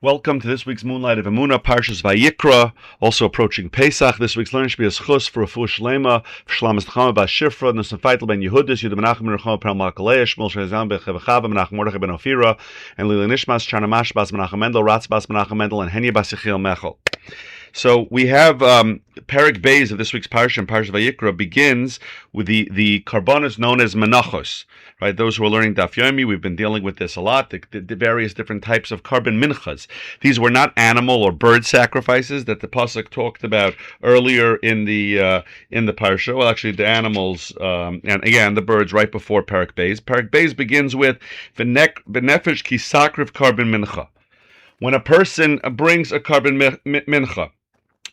Welcome to this week's Moonlight of Emuna, Parshas Vayikra, also approaching Pesach. This week's learning should be a schus for a full shlema, Shlamas Tchama Bas Shifra, Nusam Feitel ben Yehudis, Yudah Menachem Menachem Peral Malkalei, Shmuel Shezam ben Chevachava, Menachem Mordechai ben Ofira, and Lili Nishmas, Charnamash Bas Menachem Mendel, Ratz Bas Menachem Mendel, and Henya Bas Yechiel Mechel. So we have Perek Beis of this week's parsha, and Parsha Vayikra begins with the karbanos known as menachos. Right, those who are learning Daf Yomi, we've been dealing with this a lot. The various different types of carbon minchas. These were not animal or bird sacrifices that the pasuk talked about earlier in the parsha. Well, actually, the animals and again the birds right before Perek Beis. Perek Beis begins with v'nefesh ki sakriv carbon mincha. When a person brings a carbon mincha,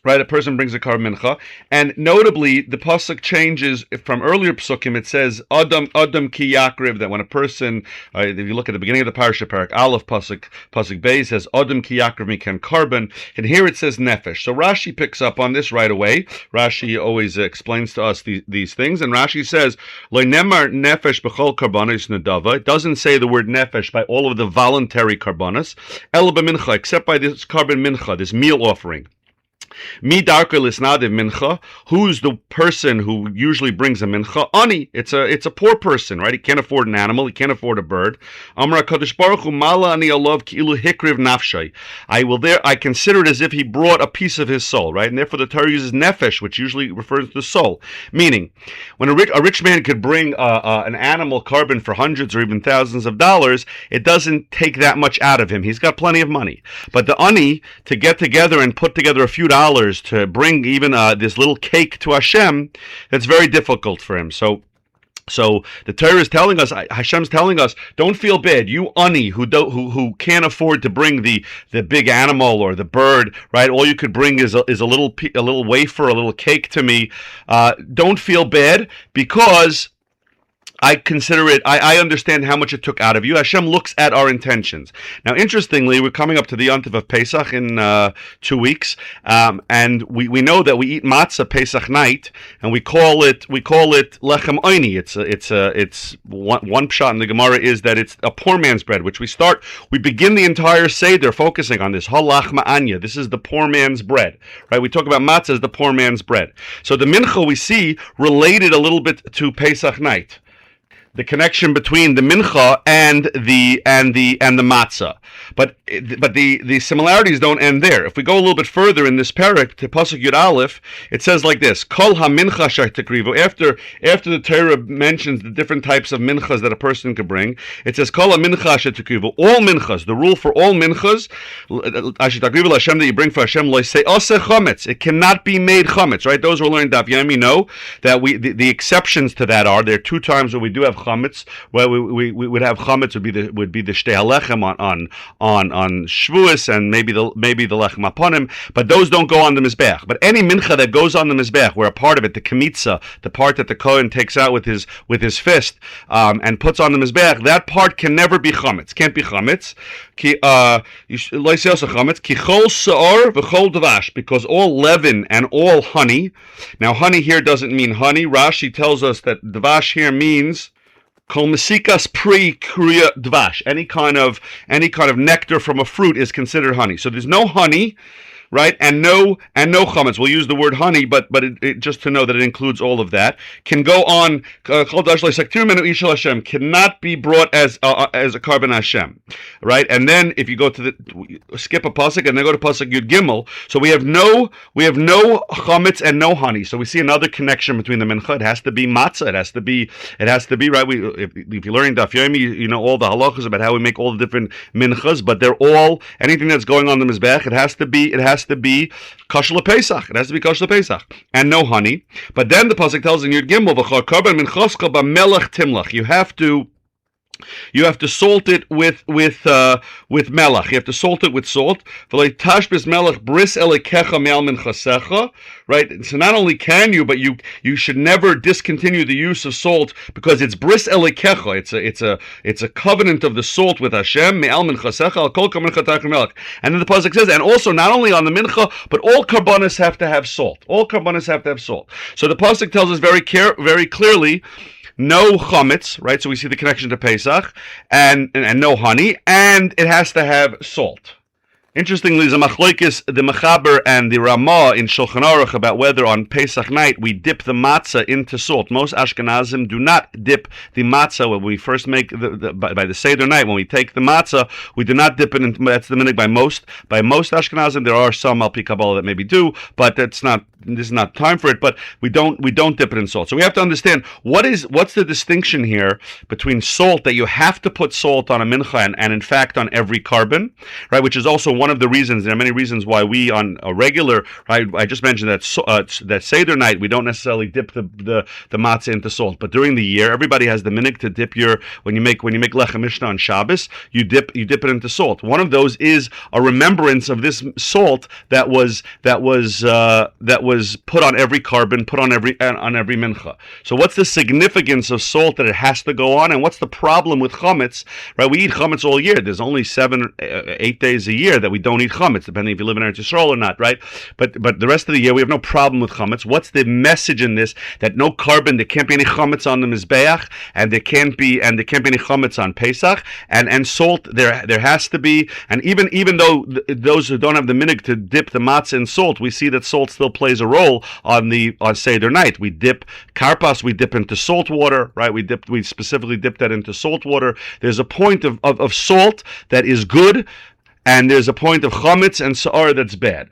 right? A person brings a carbon mincha, and notably, the pasuk changes from earlier psukim. It says Adam ki yakriv, that when a person, if you look at the beginning of the parsha, Parak Aleph pasuk Beis says Adam ki yakriv mikan carbon, and here it says nefesh. So Rashi picks up on this right away. Rashi always explains to us these things, and Rashi says lo nemar nefesh b'chol karbanos nadava. It doesn't say the word nefesh by all of the voluntary karbanos, ela b'mincha, except by this carbon mincha, this meal offering. Mi darka lisnadiv mincha. Who's the person who usually brings a mincha? Ani. It's a poor person, right? He can't afford an animal. He can't afford a bird. Amar Kadosh Baruch Hu mala ani alav ki'ilu hikriv nafshay. I consider it as if he brought a piece of his soul, right? And therefore the Torah uses nefesh, which usually refers to the soul. Meaning, when a rich man could bring an animal carbon for hundreds or even thousands of dollars, it doesn't take that much out of him. He's got plenty of money. But the ani, to get together and put together a few dollars to bring even this little cake to Hashem, that's very difficult for him. So the Torah is telling us, Hashem's telling us, don't feel bad. You ani who can't afford to bring the big animal or the bird, right? All you could bring is a little wafer, a little cake to me. Don't feel bad, because I consider it, I understand how much it took out of you. Hashem looks at our intentions. Now, interestingly, we're coming up to the Yontiv of Pesach in 2 weeks, and we know that we eat matzah Pesach night, and we call it lechem oini. It's one pshat in the Gemara is that it's a poor man's bread, which we begin the entire Seder focusing on this halachma anya. This is the poor man's bread, right? We talk about matzah as the poor man's bread. So the mincha we see related a little bit to Pesach night, the connection between the mincha and the matzah, but the similarities don't end there. If we go a little bit further in this parak to pasuk Yud Aleph, it says like this: Kol ha-mincha sh'tekrivu. After the Torah mentions the different types of minchas that a person could bring, it says Kol ha-mincha sh'tekrivu. All minchas. The rule for all minchas, ash'tekrivu Hashem, that you bring for Hashem, lo say ose chametz. It cannot be made chametz. Right? Those who are learning Daf Yomi know that the exceptions to that are there are 2 times where we do have chametz, where we would have chametz would be the shtei halechem on Shavuos, and maybe the lechem aponim, but those don't go on the mizbech. But any mincha that goes on the mizbech, where a part of it, the kemitza, the part that the kohen takes out with his fist and puts on the mizbech, that part can never be chametz. Can't be chametz. Ki chol seor v'chol dvash, because all leaven and all honey. Now, honey here doesn't mean honey. Rashi tells us that dvash here means kol mesikas pri kriya dvash. Any kind of nectar from a fruit is considered honey. So there's no honey, right? And no chametz. We'll use the word honey, but it just to know that it includes all of that. Can go on. Cannot be brought as a carbon Hashem, right? And then if you go to skip a pasuk and then go to pasuk Yud Gimel, so we have no chametz and no honey. So we see another connection between the mincha. It has to be matzah. It has to be right. If you're learning Daf Yomi, you know all the halachas about how we make all the different minchas, but they're all anything that's going on the mizbech. It has to be kosher lePesach. It has to be kosher lePesach, and no honey. But then the pasuk tells in Yud Gimel, v'chol karban minchoscha b'melech timlach. You have to salt it with melach. You have to salt it with salt. Right? So not only can you, but you should never discontinue the use of salt, because it's bris elikecha. It's a covenant of the salt with Hashem. And then the pasuk says, and also not only on the mincha, but all karbanos have to have salt. All karbanos have to have salt. So the pasuk tells us very clearly, no chametz, right? So we see the connection to Pesach, and no honey, and it has to have salt. Interestingly, the Machloikis, the Mechaber and the Ramah in Shulchan Aruch about whether on Pesach night we dip the matzah into salt. Most Ashkenazim do not dip the matzah when we first make by the Seder night. When we take the matzah, we do not dip it in. That's the minhag by most Ashkenazim. There are some Al Pi Kabbalah that maybe do, but that's not. This is not time for it. But we don't dip it in salt. So we have to understand what's the distinction here between salt, that you have to put salt on a mincha and in fact on every carbon, right? Which is also one of the reasons. There are many reasons why we on a regular, right? I just mentioned that that Seder night we don't necessarily dip the matzah into salt, but during the year everybody has the minhag to dip when you make lechem mishnah on Shabbos, you dip it into salt. One of those is a remembrance of this salt that was put on every carbon, put on every mincha. So what's the significance of salt, that it has to go on, and what's the problem with chametz? Right, we eat chametz all year. There's only 8 days a year that we don't eat chametz, depending if you live in Eretz Yisrael or not, right? But the rest of the year we have no problem with chametz. What's the message in this? That no carbon, there can't be any chametz on the mizbeach, and there can't be any chametz on Pesach, and salt there has to be. And even though those who don't have the minhag to dip the matzah in salt, we see that salt still plays a role on Seder night. We dip karpas, we dip into salt water, right? We specifically dip that into salt water. There's a point of salt that is good, and there's a point of chametz and sa'ar that's bad.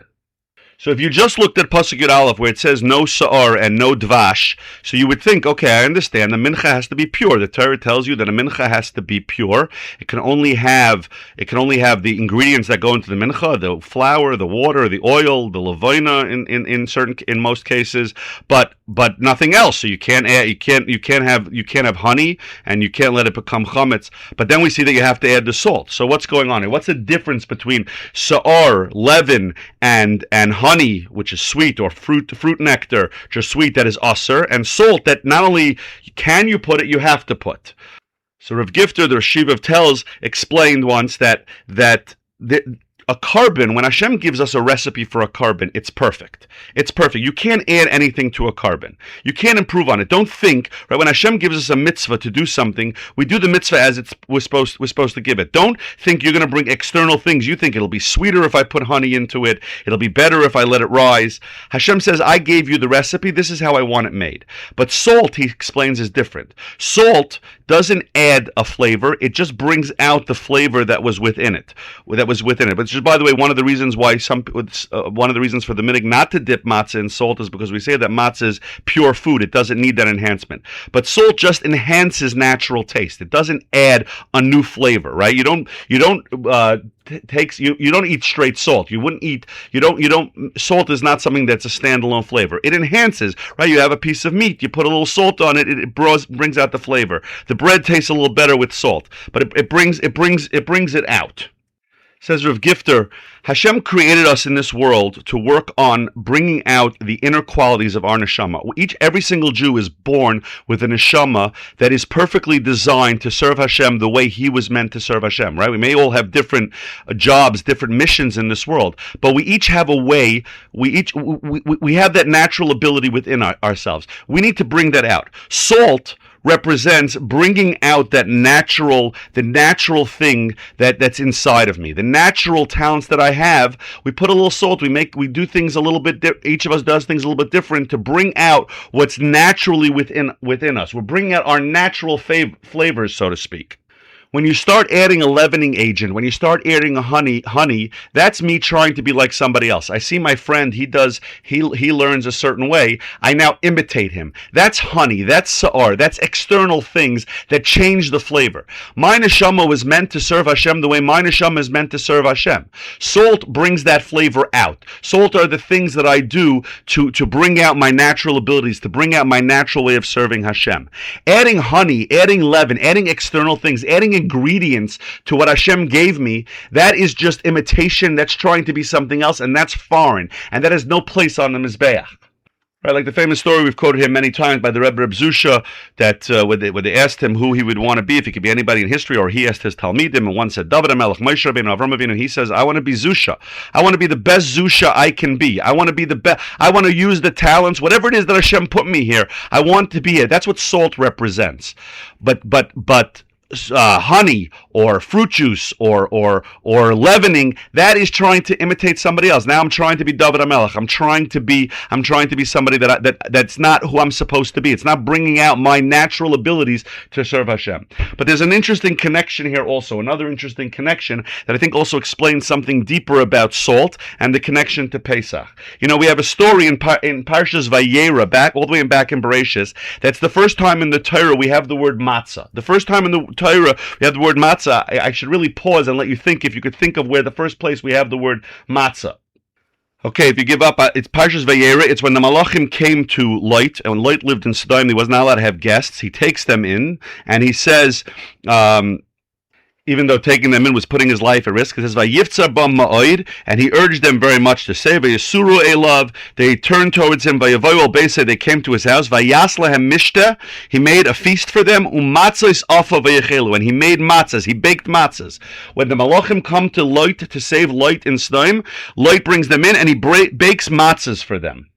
So if you just looked at Pasuk Yud Aleph where it says no sa'ar and no dvash, so you would think, okay, I understand, the mincha has to be pure. The Torah tells you that a mincha has to be pure. It can only have the ingredients that go into the mincha, the flour, the water, the oil, the levina in most cases, but nothing else. So you can't have honey, and you can't let it become chametz. But then we see that you have to add the salt. So what's going on here? What's the difference between sa'ar, leaven, and honey, which is sweet, or fruit nectar, which is sweet, that is aser, and salt that not only can you put it, you have to put. So Rav Gifter, the Rashiv of Telz, explained once that a carbon, when Hashem gives us a recipe for a carbon, it's perfect. It's perfect. You can't add anything to a carbon. You can't improve on it. Don't think, right, when Hashem gives us a mitzvah to do something, we do the mitzvah as we're supposed to give it. Don't think you're going to bring external things. You think it'll be sweeter if I put honey into it. It'll be better if I let it rise. Hashem says, I gave you the recipe. This is how I want it made. But salt, he explains, is different. Salt doesn't add a flavor. It just brings out the flavor that was within it. But by the way, one of the reasons for the minhag not to dip matzah in salt is because we say that matzah is pure food. It doesn't need that enhancement. But salt just enhances natural taste. It doesn't add a new flavor, right? You don't eat straight salt. Salt is not something that's a standalone flavor. It enhances, right? You have a piece of meat, you put a little salt on it, it brings out the flavor. The bread tastes a little better with salt, but it brings it out. Says Rav Gifter, Hashem created us in this world to work on bringing out the inner qualities of our neshama. Every single Jew is born with a neshama that is perfectly designed to serve Hashem the way he was meant to serve Hashem, right? We may all have different jobs, different missions in this world, but we each have a way, we have that natural ability within ourselves. We need to bring that out. Salt represents bringing out the natural thing that's inside of me, the natural talents that I have. We put a little salt. We do things a little bit. Each of us does things a little bit different to bring out what's naturally within us. We're bringing out our natural flavors, so to speak. When you start adding a leavening agent, when you start adding a honey, that's me trying to be like somebody else. I see my friend, he learns a certain way. I now imitate him. That's honey, that's sa'ar, that's external things that change the flavor. My neshama was meant to serve Hashem the way my neshama is meant to serve Hashem. Salt brings that flavor out. Salt are the things that I do to bring out my natural abilities, to bring out my natural way of serving Hashem. Adding honey, adding leaven, adding external things, adding ingredients to what Hashem gave me, that is just imitation. That's trying to be something else, and that's foreign, and that has no place on the Mizbeach. Right, like the famous story we've quoted here many times by the Rebbe Reb Zusha, that when they asked him who he would want to be, if he could be anybody in history, or he asked his Talmidim, and one said David HaMelech, Moshe Rabbeinu, Avram Avinu. He says, I want to be Zusha. I want to be the best Zusha I can be. I want to be the best. I want to use the talents, whatever it is that Hashem put me here. I want to be it. That's what salt represents. But honey or fruit juice or leavening, that is trying to imitate somebody else. Now I'm trying to be David HaMelech. I'm trying to be somebody that's not who I'm supposed to be. It's not bringing out my natural abilities to serve Hashem. But there's an interesting connection here also, another interesting connection that I think also explains something deeper about salt and the connection to Pesach. You know, we have a story in Parshas Vayikra, all the way back in Bereshis. That's the first time in the Torah we have the word matzah. The first time in the Torah we have the word matzah. I should really pause and let you think, if you could think of where the first place we have the word matzah. Okay, if you give up, it's Parshas Vayikra. It's when the Malachim came to Lot, and when Lot lived in Sodom, he was not allowed to have guests. He takes them in, and he says, even though taking them in was putting his life at risk, it says, Vayiftzar bam ma'od, and he urged them very much to say, Vayasuru elav, they turned towards him, Vayavoy al beisa, they came to his house, Vayas lehem mishta, he made a feast for them, Umatzos afa vayachelu, and he made matzahs, he baked matzahs. When the Malachim come to Lot to save Lot in Sodom, Lot brings them in and he bakes matzahs for them.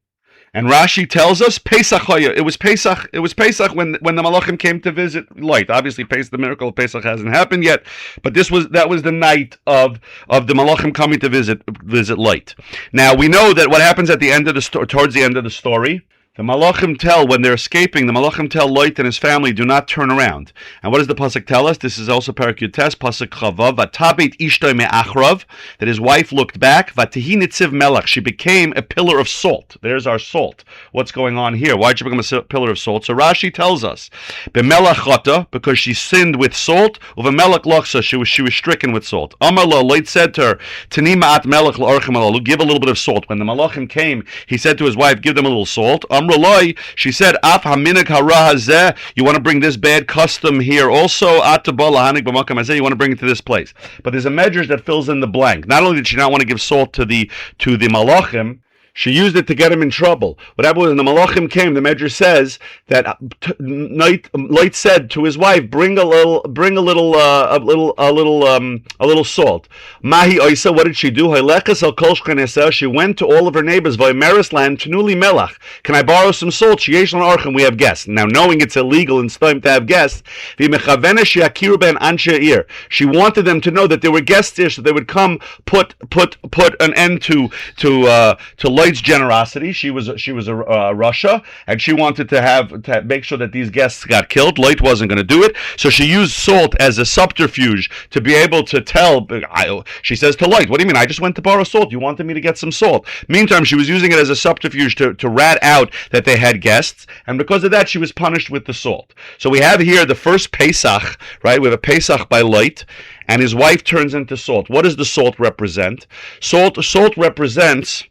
And Rashi tells us Pesach. It was Pesach. It was Pesach when the Malachim came to visit Lot. Obviously, the miracle of Pesach hasn't happened yet, but that was the night of the Malachim coming to visit Lot. Now we know that what happens at the end of the towards the end of the story. The Malachim tell, when they're escaping, the Malachim tell Lot and his family, do not turn around. And what does the Pasuk tell us? This is also Parak Yutes, Pasuk Chavav, Vatabit ishtoi me'achrav, that his wife looked back, Vatihi nitziv melech, she became a pillar of salt. There's our salt. What's going on here? Why did she become a pillar of salt? So Rashi tells us, B'melech chata, because she sinned with salt, U'v'melech lochsa, she was stricken with salt. Amar lo, Lot said to her, Tani ma'at melech l'orchem alalu, give a little bit of salt. When the Malachim came, he said to his wife, give them a little salt. She said, Af haminik hara hazeh, you want to bring this bad custom here also? You want to bring it to this place. But there's a medrash that fills in the blank. Not only did she not want to give salt to the Malachim, she used it to get him in trouble. What happened when the Malachim came, the Medrash says that Lot said to his wife, bring a little salt. Mahi oisa, what did she do? She went to all of her neighbors, Vaymeris land, Chenuli melach. Can I borrow some salt? We have guests. Now, knowing it's illegal in Sodom to have guests, she wanted them to know that there were guests there, so they would come put an end to Lot's generosity. She was a Russia, and she wanted to make sure that these guests got killed. Lot wasn't going to do it, so she used salt as a subterfuge to be able to tell. She says to Lot, "What do you mean? I just went to borrow salt. You wanted me to get some salt." Meantime, she was using it as a subterfuge to rat out that they had guests, and because of that, she was punished with the salt. So we have here the first Pesach, right? We have a Pesach by Lot, and his wife turns into salt. What does the salt represent? Salt represents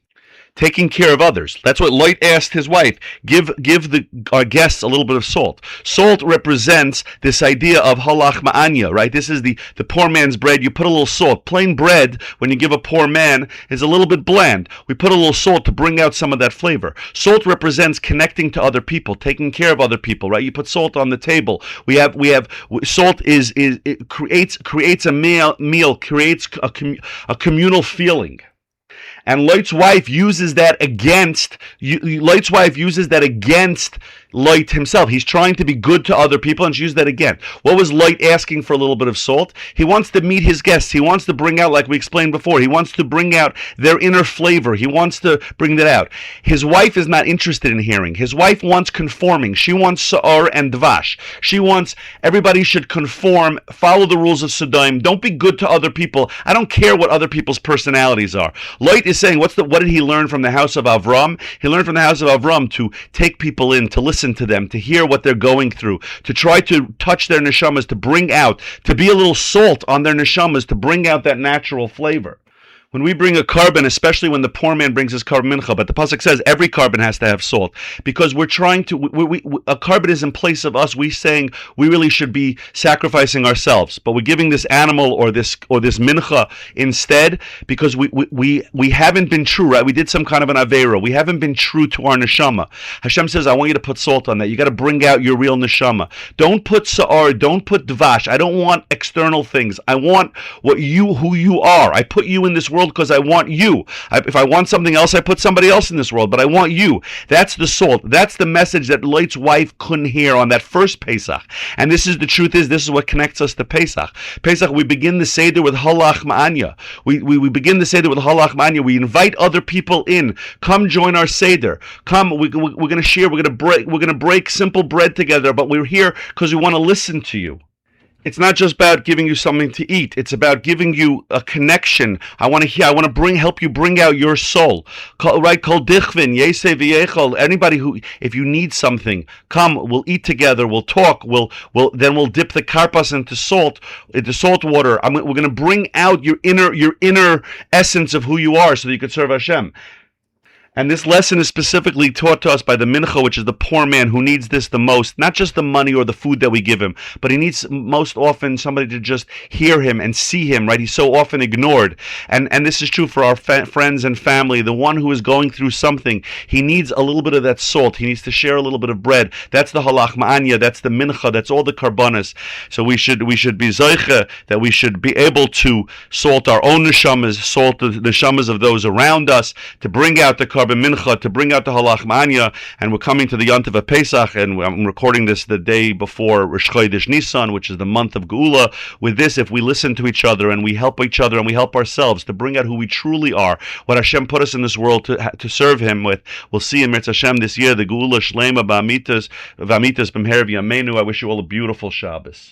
taking care of others. That's what Lot asked his wife. Give our guests a little bit of salt. Salt represents this idea of halach ma'anya, right? This is the poor man's bread. You put a little salt. Plain bread, when you give a poor man, is a little bit bland. We put a little salt to bring out some of that flavor. Salt represents connecting to other people, taking care of other people, right? You put salt on the table. We have salt creates a meal, creates a communal feeling. And Lot's wife uses that against Lot himself. He's trying to be good to other people, and she used that again. What was Lot asking for? A little bit of salt? He wants to meet his guests. He wants to bring out, like we explained before, he wants to bring out their inner flavor. He wants to bring that out. His wife is not interested in hearing. His wife wants conforming. She wants sa'ar and dvash. She wants everybody should conform, follow the rules of Sodom. Don't be good to other people. I don't care what other people's personalities are. Lot is saying, what did he learn from the house of Avram? He learned from the house of Avram to take people in, to listen to them, to hear what they're going through, to try to touch their neshamas, to bring out, to be a little salt on their neshamas, to bring out that natural flavor. When we bring a carbon, especially when the poor man brings his carbon mincha, but the pasuk says every carbon has to have salt, because we're trying to. A carbon is in place of us. We're saying we really should be sacrificing ourselves, but we're giving this animal or this mincha instead because we haven't been true. Right? We did some kind of an avera. We haven't been true to our neshama. Hashem says, "I want you to put salt on that. You got to bring out your real neshama. Don't put sa'ar. Don't put dvash. I don't want external things. I want who you are. I put you in this world world because I want you. If I want something else, I put somebody else in this world, but I want you. That's the salt. That's the message that Lot's wife couldn't hear on that first Pesach. And this is the truth this is what connects us to Pesach. Pesach, we begin the Seder with Halach Ma'anya. We begin the Seder with Halach Ma'anya. We invite other people in. Come join our Seder. Come, we're going to share. We're going to break simple bread together, but we're here because we want to listen to you. It's not just about giving you something to eat. It's about giving you a connection. I want to help you bring out your soul. Right? Kol dichvin, yesei v'yechol. Anybody who, if you need something, come. We'll eat together. We'll talk. Then we'll dip the karpas into salt water. We're going to bring out your inner essence of who you are, so that you could serve Hashem. And this lesson is specifically taught to us by the mincha, which is the poor man who needs this the most. Not just the money or the food that we give him, but he needs most often somebody to just hear him and see him, right? He's so often ignored. And this is true for our friends and family. The one who is going through something, he needs a little bit of that salt. He needs to share a little bit of bread. That's the halach ma'anya. That's the mincha. That's all the karbanas. So we should be zoiche, that we should be able to salt our own neshamas, salt the neshamas of those around us, to bring out the karban mincha, to bring out the halach ma'anya. And we're coming to the Yontiv of Pesach, and I'm recording this the day before Rosh Chodesh Nisan, which is the month of Geula. With this, if we listen to each other and we help each other and we help ourselves to bring out who we truly are, what Hashem put us in this world to serve Him with, we'll see in Mirz Hashem this year the Geula Shlema V'Amitas B'Mher V'Yameinu. I wish you all a beautiful Shabbos.